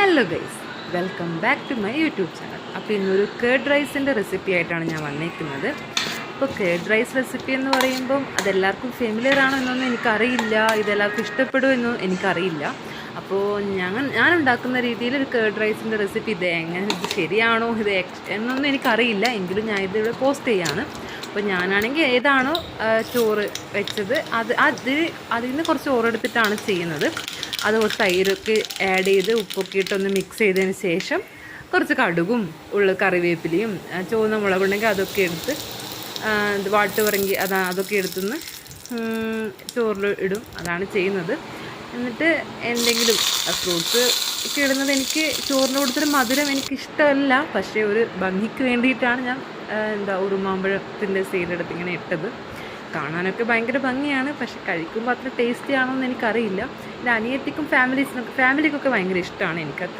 Hello guys, welcome back to my YouTube channel. അപ്പോൾ ഇന്നൊരു curd റൈസിൻ്റെ റെസിപ്പി ആയിട്ടാണ് ഞാൻ വന്നിരിക്കുന്നത്. അപ്പോൾ കേർഡ് റൈസ് റെസിപ്പി എന്ന് പറയുമ്പം അതെല്ലാവർക്കും ഫെമിലിയർ ആണോ എന്നൊന്നും എനിക്കറിയില്ല, ഇതെല്ലാവർക്കും ഇഷ്ടപ്പെടുമോ എനിക്കറിയില്ല. അപ്പോൾ ഞാൻ ഉണ്ടാക്കുന്ന രീതിയിൽ ഒരു കേർഡ് റൈസിൻ്റെ റെസിപ്പി ഇത് ശരിയാണോ എന്നൊന്നും എനിക്കറിയില്ല, എങ്കിലും ഞാൻ ഇതിവിടെ പോസ്റ്റ് ചെയ്യാണ്. അപ്പോൾ ഞാനാണെങ്കിൽ ഏതാണോ ചോറ് വെച്ചത് അതിൽ നിന്ന് കുറച്ച് ചോറെടുത്തിട്ടാണ് ചെയ്യുന്നത്. അത് കുറച്ച് തൈരൊക്കെ ആഡ് ചെയ്ത് ഉപ്പൊക്കെ ഇട്ടൊന്ന് മിക്സ് ചെയ്തതിന് ശേഷം കുറച്ച് കടുകും കറിവേപ്പിലയും ചുവന്ന മുളകുണ്ടെങ്കിൽ അതൊക്കെ എടുത്ത് വാട്ടുപറങ്കി അതൊക്കെ എടുത്തുനിന്ന് ചോറിൽ ഇടും. അതാണ് ചെയ്യുന്നത്. എന്നിട്ട് എന്തെങ്കിലും ഫ്രൂട്ട്സ് ഒക്കെ ഇടുന്നത് എനിക്ക് ചോറിന് കൊടുത്തൊരു മധുരം എനിക്കിഷ്ടമല്ല, പക്ഷേ ഒരു ഭംഗിക്ക് വേണ്ടിയിട്ടാണ് ഞാൻ ഉറുമാമ്പഴത്തിൻ്റെ സീഡെടുത്ത് ഇങ്ങനെ ഇട്ടത്. കാണാനൊക്കെ ഭയങ്കര ഭംഗിയാണ്, പക്ഷെ കഴിക്കുമ്പോൾ അത്ര ടേസ്റ്റി ആണോ എന്ന് എനിക്കറിയില്ല. എൻ്റെ അനിയത്തിക്കും ഫാമിലിക്കൊക്കെ ഭയങ്കര ഇഷ്ടമാണ്. എനിക്കത്ര